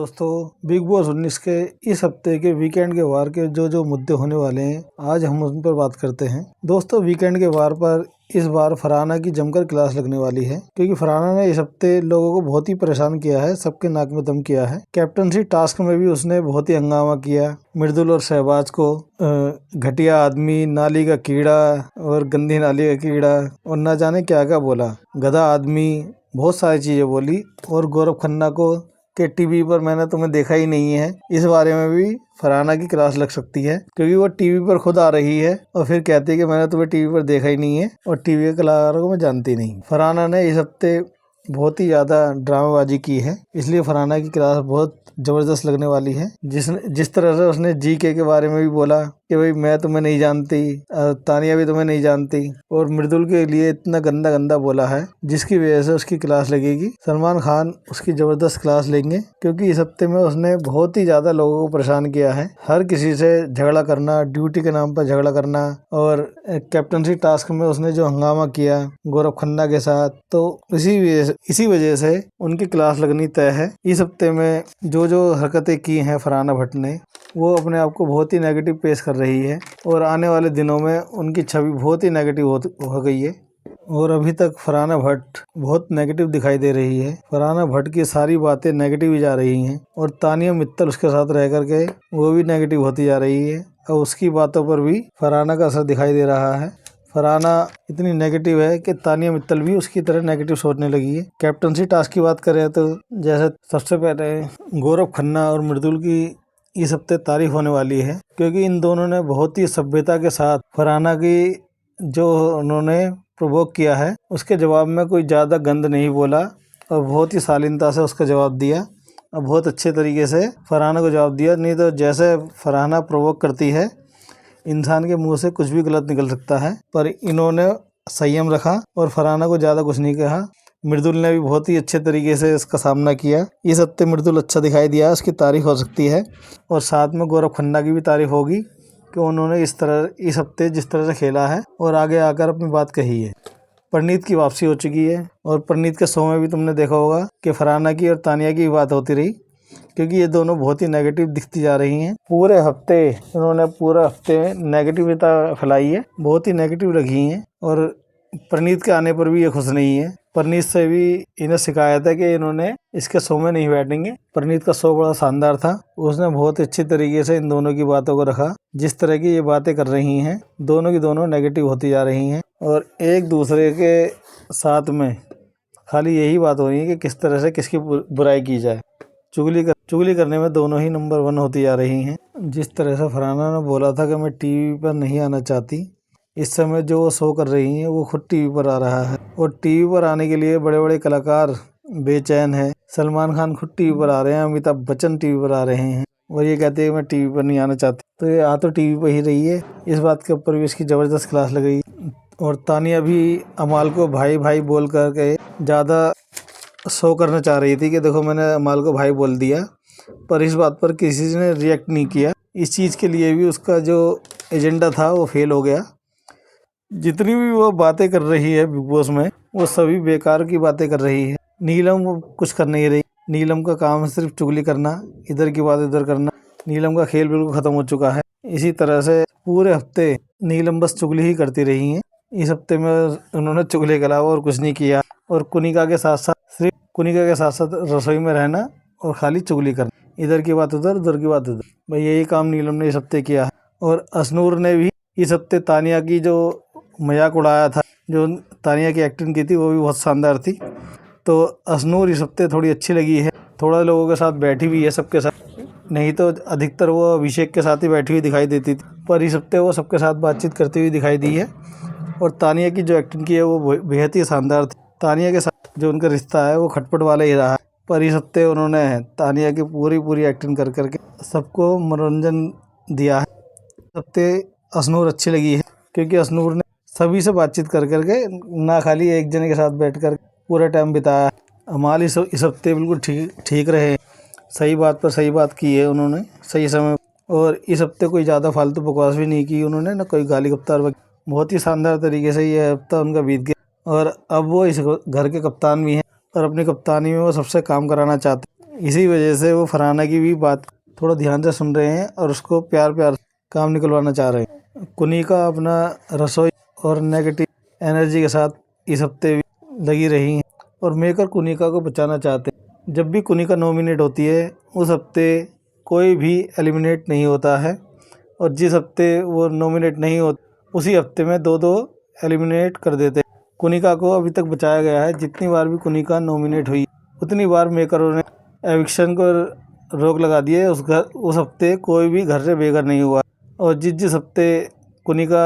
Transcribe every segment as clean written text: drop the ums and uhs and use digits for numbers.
दोस्तों, big boss 19 के इस हफ्ते के वीकेंड के वार के जो मुद्दे होने वाले हैं, आज हम उन पर बात करते हैं। दोस्तों, वीकेंड के वार पर इस बार फरहाना की जमकर क्लास लगने वाली है, क्योंकि फरहाना ने इस हफ्ते लोगों को बहुत ही परेशान किया है, सबके नाक में दम किया है। कैप्टनसी टास्क में भी उसने बहुत ही हंगामा किया। मृदुल और शहबाज को घटिया आदमी, नाली का कीड़ा और गंदी नाली का कीड़ा और न जाने क्या क्या बोला, गधा आदमी, बहुत सारी चीजें बोली। और गौरव खन्ना को के टीवी पर मैंने तुम्हें देखा ही नहीं है, इस बारे में भी फरहाना की क्लास लग सकती है, क्योंकि वो टीवी पर खुद आ रही है और फिर कहती है कि मैंने तुम्हें टीवी पर देखा ही नहीं है और टीवी के कलाकारों को मैं जानती नहीं। फरहाना ने इस हफ्ते बहुत ही ज्यादा ड्रामेबाजी की है, इसलिए फरहाना की क्लास बहुत जबरदस्त लगने वाली है। जिस तरह से उसने जीके के बारे में भी बोला कि भाई मैं तुम्हें नहीं जानती, तानिया भी तुम्हें नहीं जानती, और मृदुल के लिए इतना गंदा गंदा बोला है, जिसकी वजह से उसकी क्लास लगेगी। सलमान खान उसकी जबरदस्त क्लास लेंगे, क्योंकि इस हफ्ते में उसने बहुत ही ज्यादा लोगों को परेशान किया है। हर किसी से झगड़ा करना, ड्यूटी के नाम पर झगड़ा करना, और कैप्टनसी टास्क में उसने जो हंगामा किया गौरव खन्ना के साथ, तो इसी वजह से उनकी क्लास लगनी तय है। इस हफ्ते में जो हरकतें की हैं फरहाना भट्ट ने, वो अपने आप को बहुत ही नेगेटिव पेश कर रही है, और आने वाले दिनों में उनकी छवि बहुत ही नेगेटिव हो गई है। और अभी तक फरहाना भट्ट बहुत नेगेटिव दिखाई दे रही है। फरहाना भट्ट की सारी बातें नेगेटिव ही जा रही हैं, और तानिया मित्तल उसके साथ रह करके वो भी नेगेटिव होती जा रही है, और उसकी बातों पर भी फरहाना का असर दिखाई दे रहा है। फरहाना इतनी नेगेटिव है कि तानिया मित्तल भी उसकी तरह नेगेटिव सोचने लगी है। कैप्टनसी टास्क की बात करें तो जैसे सबसे पहले गौरव खन्ना और मृदुल की इस हफ्ते तारीफ होने वाली है, क्योंकि इन दोनों ने बहुत ही सभ्यता के साथ फरहाना की जो उन्होंने प्रोवोक किया है, उसके जवाब में कोई ज़्यादा गंद नहीं बोला, और बहुत ही शालीनता से उसका जवाब दिया, और बहुत अच्छे तरीके से फरहाना को जवाब दिया। नहीं तो जैसे फरहाना प्रोवोक करती है, इंसान के मुंह से कुछ भी गलत निकल सकता है, पर इन्होंने संयम रखा और फरहाना को ज़्यादा कुछ नहीं कहा। मृदुल ने भी बहुत ही अच्छे तरीके से इसका सामना किया। इस हफ्ते मृदुल अच्छा दिखाई दिया, उसकी तारीफ हो सकती है, और साथ में गौरव खन्ना की भी तारीफ होगी कि उन्होंने इस हफ्ते जिस तरह से खेला है और आगे आकर अपनी बात कही है। परनीत की वापसी हो चुकी है, और परनीत के शो में भी तुमने देखा होगा कि फरहाना की और तानिया की बात होती रही, क्योंकि ये दोनों बहुत ही नेगेटिव दिखती जा रही हैं। पूरे हफ्ते नेगेटिविटी फैलाई है, बहुत ही नेगेटिव रही हैं, और परनीत के आने पर भी ये खुश नहीं है। परनीत से भी इन्हें शिकायत है कि इन्होंने इसके शो में नहीं बैठेंगे। परनीत का शो बड़ा शानदार था, उसने बहुत अच्छी तरीके से इन दोनों की बातों को रखा। जिस तरह की ये बातें कर रही हैं, दोनों की दोनों नेगेटिव होती जा रही हैं, और एक दूसरे के साथ में खाली यही बात हो रही है कि किस तरह से किसकी बुराई की जाए। चुगली करने में दोनों ही नंबर 1 होती जा रही हैं। जिस तरह से फरहाना ने बोला था कि मैं टीवी पर नहीं आना चाहती, इस समय जो वो शो कर रही हैं वो खुद टीवी पर आ रहा है, और टीवी पर आने के लिए बड़े बड़े कलाकार बेचैन हैं। सलमान खान खुद टीवी पर आ रहे हैं, अमिताभ बच्चन टीवी पर आ रहे हैं, और ये कहते हैं मैं टीवी पर नहीं आना चाहती। तो ये आ तो टीवी पर ही रही है। इस बात के ऊपर भी इसकी ज़बरदस्त क्लास लग गई। और तानिया भी अमाल को भाई भाई बोल करके ज़्यादा शो करना चाह रही थी कि देखो मैंने अमाल को भाई बोल दिया, पर इस बात पर किसी ने रिएक्ट नहीं किया। इस चीज़ के लिए भी उसका जो एजेंडा था वो फेल हो गया। जितनी भी वो बातें कर रही है बिग बॉस में, वो सभी बेकार की बातें कर रही है। नीलम वो कुछ कर नहीं रही। नीलम का काम है सिर्फ चुगली करना, इधर की बात इधर करना। नीलम का खेल बिल्कुल ख़त्म हो चुका है। इसी तरह से पूरे हफ्ते नीलम बस चुगली ही करती रही हैं। इस हफ्ते में उन्होंने चुगली के अलावा और कुछ नहीं किया, और कुनिका के साथ साथ रसोई में रहना और खाली चुगली करना, इधर की बात उधर, उधर की बात उधर। भाई यही काम नीलम ने इस हफ्ते किया है। और अशनूर ने भी इस हफ्ते तानिया की जो मजाक उड़ाया था, जो तानिया की एक्टिंग की थी वो भी बहुत शानदार थी। तो अशनूर इस हफ्ते थोड़ी अच्छी लगी है, थोड़ा लोगों के साथ बैठी हुई है, सबके साथ। नहीं तो अधिकतर वो अभिषेक के साथ ही बैठी हुई दिखाई देती थी, पर इस हफ्ते वो सबके साथ बातचीत करती हुई दिखाई दी है। और तानिया की जो एक्टिंग की है वो बेहद ही शानदार थी। तानिया के साथ जो उनका रिश्ता है वो खटपट वाला ही रहा है, पर इस हफ्ते उन्होंने तानिया की पूरी एक्टिंग कर करके सबको मनोरंजन दिया है। इस हफ्ते अशनूर अच्छी लगी है, क्योंकि अशनूर ने सभी से बातचीत कर करके, ना खाली एक जने के साथ बैठ कर पूरा टाइम बिताया। अमाल इस हफ्ते बिल्कुल ठीक रहे, सही बात पर सही बात की है उन्होंने सही समय। और इस हफ्ते कोई ज़्यादा फालतू बकवास भी नहीं की उन्होंने, ना कोई गाली गप्तार। बहुत ही शानदार तरीके से ये हफ्ता उनका बीत गया, और अब वो इस घर के कप्तान भी हैं, और अपनी कप्तानी में वो सबसे काम कराना चाहते हैं। इसी वजह से वो फरहाना की भी बात थोड़ा ध्यान से सुन रहे हैं और उसको प्यार प्यार काम निकलवाना चाह रहे हैं। कुनिका अपना रसोई और नेगेटिव एनर्जी के साथ इस हफ्ते भी लगी रही हैं और मेकर कुनिका को बचाना चाहते हैं। जब भी कुनिका नॉमिनेट होती है उस हफ्ते कोई भी एलिमिनेट नहीं होता है और जिस हफ्ते वो नॉमिनेट नहीं हो उसी हफ्ते में दो एलिमिनेट कर देते हैं। कुनिका को अभी तक बचाया गया है। जितनी बार भी कुनिका नॉमिनेट हुई उतनी बार मेकरों ने एविक्शन को रोक लगा दी है। उस हफ्ते कोई भी घर से बेघर नहीं हुआ और जिस हफ्ते कुनिका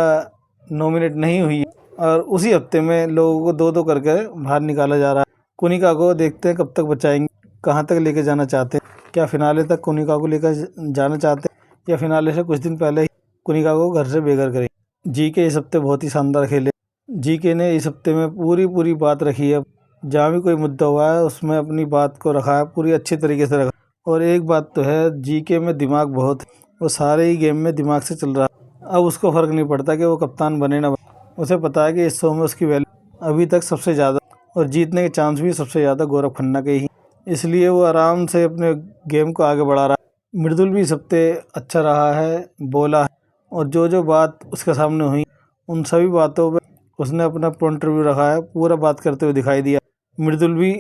नॉमिनेट नहीं हुई और उसी हफ्ते में लोगों को दो करके बाहर निकाला जा रहा है। कुनिका को देखते हैं कब तक बचाएंगे, कहाँ तक लेके जाना चाहते हैं। क्या फिनाले तक कुनिका को लेकर जाना चाहते हैं या फिनाले से कुछ दिन पहले ही कुनिका को घर से बेघर करेंगे। जीके इस हफ्ते बहुत ही शानदार खेले। जीके ने इस हफ्ते में पूरी बात रखी है। जहाँ भी कोई मुद्दा हुआ है उसमें अपनी बात को रखा है, पूरी अच्छी तरीके से रखा। और एक बात तो है, जीके में दिमाग बहुत, वो सारे ही गेम में दिमाग से चल रहा है। अब उसको फ़र्क नहीं पड़ता कि वो कप्तान बने ना बने। उसे पता है कि इस शो में उसकी वैल्यू अभी तक सबसे ज़्यादा और जीतने के चांस भी सबसे ज़्यादा गौरव खन्ना के ही, इसलिए वो आराम से अपने गेम को आगे बढ़ा रहा है। मृदुल भी इस हफ्ते अच्छा रहा है, बोला है और जो बात उसके सामने हुई उन सभी बातों पे उसने अपना पॉइंट ऑफ व्यू रखा है, पूरा बात करते हुए दिखाई दिया। मृदुल भी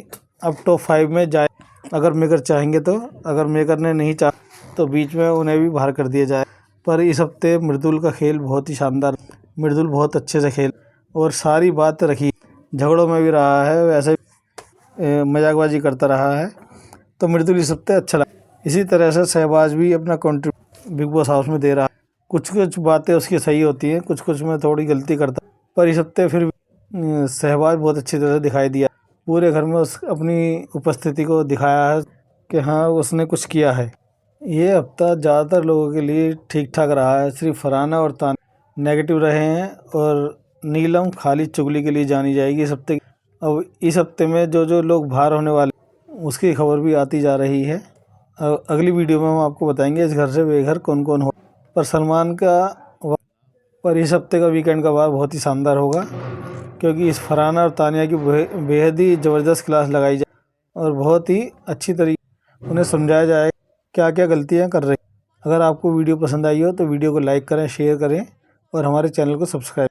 अब टॉप 5 में जाए अगर मेकर चाहेंगे तो, अगर मेकर ने नहीं चाहा तो बीच में उन्हें भी बाहर कर दिया जाए। पर इस हफ्ते मृदुल का खेल बहुत ही शानदार, मृदुल बहुत अच्छे से खेल और सारी बात रखी, झगड़ों में भी रहा है, वैसे मजाकबाजी करता रहा है। तो मृदुल इस हफ्ते अच्छा लगा। इसी तरह से शहबाज भी अपना कंट्रीब्यूशन बिग बॉस हाउस में दे रहा है। कुछ बातें उसकी सही होती हैं, कुछ में थोड़ी गलती करता, पर इस हफ्ते फिर शहबाज बहुत अच्छी तरह से दिखाई दिया। पूरे घर में उस अपनी उपस्थिति को दिखाया है कि हाँ उसने कुछ किया है। ये हफ्ता ज़्यादातर लोगों के लिए ठीक ठाक रहा है। सिर्फ फरहाना और तानिया नेगेटिव रहे हैं और नीलम खाली चुगली के लिए जानी जाएगी इस हफ्ते। अब इस हफ्ते में जो लोग बाहर होने वाले उसकी खबर भी आती जा रही है। अगली वीडियो में हम आपको बताएंगे इस घर से बेघर कौन कौन हो। पर सलमान का पर इस हफ्ते का वीकेंड का वार बहुत ही शानदार होगा क्योंकि इस फरहाना और तानिया की बेहद ही ज़बरदस्त क्लास लगाई जाए और बहुत ही अच्छी तरीके उन्हें समझाया जाए क्या क्या गलतियां कर रही। अगर आपको वीडियो पसंद आई हो तो वीडियो को लाइक करें, शेयर करें और हमारे चैनल को सब्सक्राइब